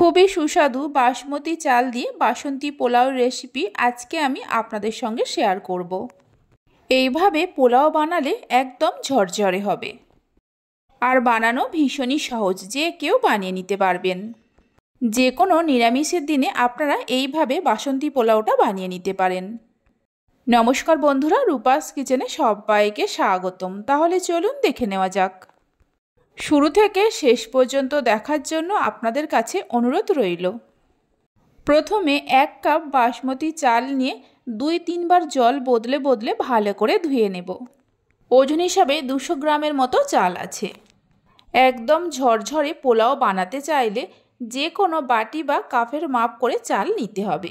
খুবই সুস্বাদু বাসমতি চাল দিয়ে বাসন্তী পোলাও রেসিপি আজকে আমি আপনাদের সঙ্গে শেয়ার করব। এইভাবে পোলাও বানালে একদম ঝরঝরে হবে আর বানানো ভীষণই সহজ, যে কেউ বানিয়ে নিতে পারবেন। যে কোনো নিরামিষের দিনে আপনারা এইভাবে বাসন্তী পোলাওটা বানিয়ে নিতে পারেন। নমস্কার বন্ধুরা, রূপাস কিচেনে সবাইকে স্বাগতম। তাহলে চলুন দেখে নেওয়া যাক। শুরু থেকে শেষ পর্যন্ত দেখার জন্য আপনাদের কাছে অনুরোধ রইল। প্রথমে 1 কাপ বাসমতি চাল নিয়ে 2-3 বার জল বদলে বদলে ভালো করে ধুয়ে নেব। ওজন হিসাবে 200 গ্রামের মতো চাল আছে। একদম ঝরঝরে পোলাও বানাতে চাইলে যে কোনো বাটি বা কাপের মাপ করে চাল নিতে হবে।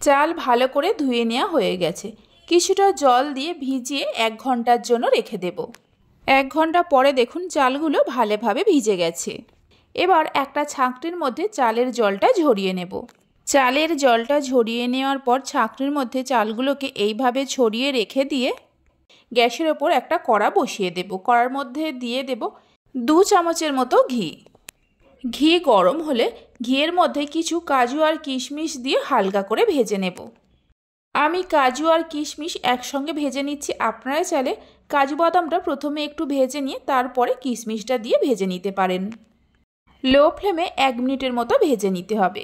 চাল ভালো করে ধুয়ে নেওয়া হয়ে গেছে। কিছুটা জল দিয়ে ভিজিয়ে 1 ঘন্টার জন্য রেখে দেব। 1 ঘন্টা পরে দেখুন চালগুলো ভালোভাবে ভিজে গেছে। এবার একটা ছাঁকনির মধ্যে চালের জলটা ঝরিয়ে নেব। চালের জলটা ঝরিয়ে নেওয়ার পর ছাঁকনির মধ্যে চালগুলোকে এইভাবে ছড়িয়ে রেখে দিয়ে গ্যাসের ওপর একটা কড়া বসিয়ে দেব। কড়ার মধ্যে দিয়ে দেব 2 চামচের মতো ঘি। ঘি গরম হলে ঘিয়ের মধ্যে কিছু কাজু আর কিশমিশ দিয়ে হালকা করে ভেজে নেব। আমি কাজু আর কিশমিশ একসঙ্গে ভেজে নিচ্ছি। আপনারা চাইলে কাজু বাদামটা প্রথমে একটু ভেজে নিয়ে তারপরে কিশমিশটা দিয়ে ভেজে নিতে পারেন। লো ফ্লেমে 1 মিনিটের মতো ভেজে নিতে হবে।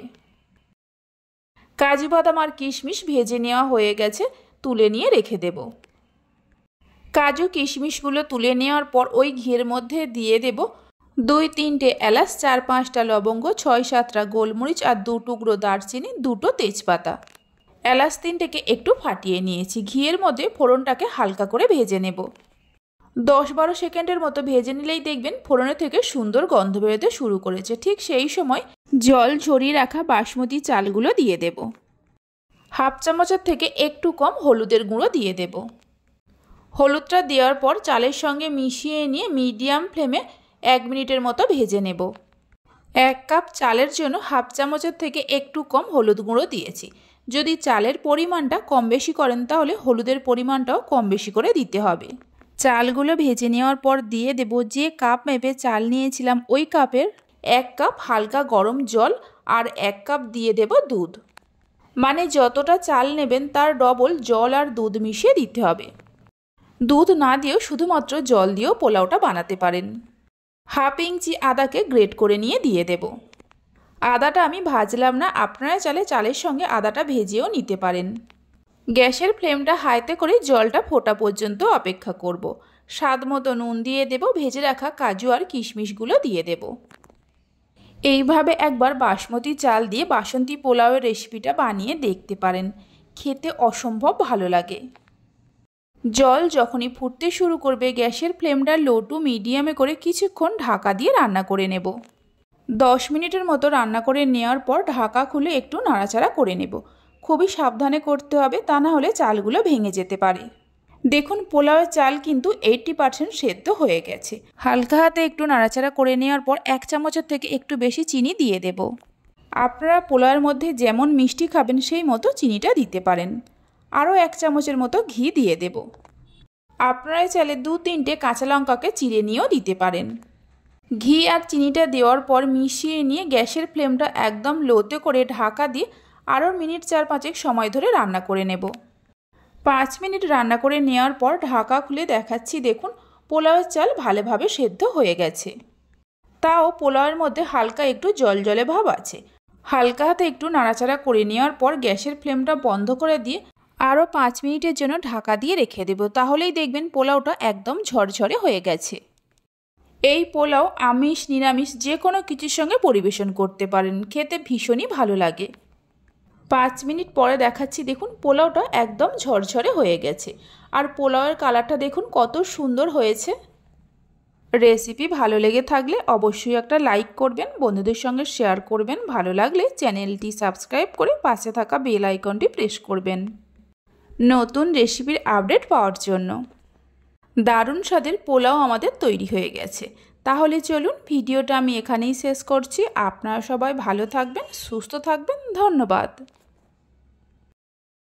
কাজু বাদাম আর কিশমিশ ভেজে নেওয়া হয়ে গেছে, তুলে নিয়ে রেখে দেব। কাজু কিশমিশগুলো তুলে নেওয়ার পর ওই ঘিয়ের মধ্যে দিয়ে দেব 2-3টে এলাচ, 4-5টা লবঙ্গ, 6-7টা গোলমরিচ আর 2 টুকরো দারচিনি, 2টো তেজপাতা। এলাচ 3টেকে একটু ফাটিয়ে নিয়েছি। ঘিয়ের মধ্যে ফোড়নটাকে হালকা করে ভেজে নেব। 10-12 সেকেন্ডের মতো ভেজে নিলেই দেখবেন ফোড়নের থেকে সুন্দর গন্ধ বেরোতে শুরু করেছে। ঠিক সেই সময় জল ঝরিয়ে রাখা বাসমতি চালগুলো দিয়ে দেব। 1/2 চামচের থেকে একটু কম হলুদের গুঁড়ো দিয়ে দেব। হলুদটা দেওয়ার পর চালের সঙ্গে মিশিয়ে নিয়ে মিডিয়াম ফ্লেমে 1 মিনিটের মতো ভেজে নেব। 1 কাপ চালের জন্য 1/2 চামচের থেকে একটু কম হলুদ গুঁড়ো দিয়েছি। যদি চালের পরিমাণটা কম বেশি করেন তাহলে হলুদের পরিমাণটাও কম বেশি করে দিতে হবে। চালগুলো ভেজে নেওয়ার পর দিয়ে দেব যে কাপ মেপে চাল নিয়েছিলাম ওই কাপের 1 কাপ হালকা গরম জল আর 1 কাপ দিয়ে দেব দুধ। মানে যতটা চাল নেবেন তার ডবল জল আর দুধ মিশিয়ে দিতে হবে। দুধ না দিয়েও শুধুমাত্র জল দিয়েও পোলাওটা বানাতে পারেন। 1/2 ইঞ্চি আদাকে গ্রেট করে নিয়ে দিয়ে দেব। আদাটা আমি ভাজলাম না, আপনারা চাইলে চালের সঙ্গে আদাটা ভেজেও নিতে পারেন। গ্যাসের ফ্লেমটা হাইতে করে জলটা ফোটা পর্যন্ত অপেক্ষা করব। স্বাদ মতো নুন দিয়ে দেব। ভেজে রাখা কাজু আর কিশমিশগুলো দিয়ে দেব। এইভাবে একবার বাসমতি চাল দিয়ে বাসন্তী পোলাওয়ের রেসিপিটা বানিয়ে দেখতে পারেন। খেতে অসম্ভব ভালো লাগে। জল যখনই ফুটতে শুরু করবে গ্যাসের ফ্লেমটা লো টু মিডিয়ামে করে কিছুক্ষণ ঢাকা দিয়ে রান্না করে নেব। 10 মিনিটের মতো রান্না করে নেওয়ার পর ঢাকা খুলে একটু নাড়াচাড়া করে নেব। খুবই সাবধানে করতে হবে, তা না হলে চালগুলো ভেঙে যেতে পারে। দেখুন পোলাওয়ের চাল কিন্তু 80% সেদ্ধ হয়ে গেছে। হালকা হাতে একটু নাড়াচাড়া করে নেওয়ার পর 1 চামচের থেকে একটু বেশি চিনি দিয়ে দেব। আপনারা পোলাওয়ের মধ্যে যেমন মিষ্টি খাবেন সেই মতো চিনিটা দিতে পারেন। আরও 1 চামচের মতো ঘি দিয়ে দেব। আপনারা চাইলে 2-3টে কাঁচা লঙ্কাকে চিড়ে নিয়েও দিতে পারেন। ঘি আর চিনিটা দেওয়ার পর মিশিয়ে নিয়ে গ্যাসের ফ্লেমটা একদম লোতে করে ঢাকা দিয়ে আরও মিনিট 4-5 সময় ধরে রান্না করে নেব। 5 মিনিট রান্না করে নেওয়ার পর ঢাকা খুলে দেখাচ্ছি। দেখুন পোলাওয়ের চাল ভালোভাবে সেদ্ধ হয়ে গেছে। তাও পোলাওয়ের মধ্যে হালকা একটু জলজলে ভাব আছে। হালকা হাতে একটু নাড়াচাড়া করে নেওয়ার পর গ্যাসের ফ্লেমটা বন্ধ করে দিয়ে আরও 5 মিনিটের জন্য ঢাকা দিয়ে রেখে দেব। তাহলেই দেখবেন পোলাওটা একদম ঝরঝরে হয়ে গেছে। এই পোলাও আমিষ নিরামিষ যে কোনো কিছুর সঙ্গে পরিবেশন করতে পারেন। খেতে ভীষণই ভালো লাগে। 5 মিনিট পরে দেখাচ্ছি। দেখুন পোলাওটা একদম ঝরঝরে হয়ে গেছে আর পোলাওয়ের কালারটা দেখুন কত সুন্দর হয়েছে। রেসিপি ভালো লেগে থাকলে অবশ্যই একটা লাইক করবেন, বন্ধুদের সঙ্গে শেয়ার করবেন। ভালো লাগলে চ্যানেলটি সাবস্ক্রাইব করে পাশে থাকা বেল আইকনটি প্রেস করবেন নতুন রেসিপির আপডেট পাওয়ার জন্য। দারুণ স্বাদের পোলাও আমাদের তৈরি হয়ে গেছে। তাহলে চলুন ভিডিওটা আমি এখানেই শেষ করছি। আপনারা সবাই ভালো থাকবেন, সুস্থ থাকবেন। ধন্যবাদ।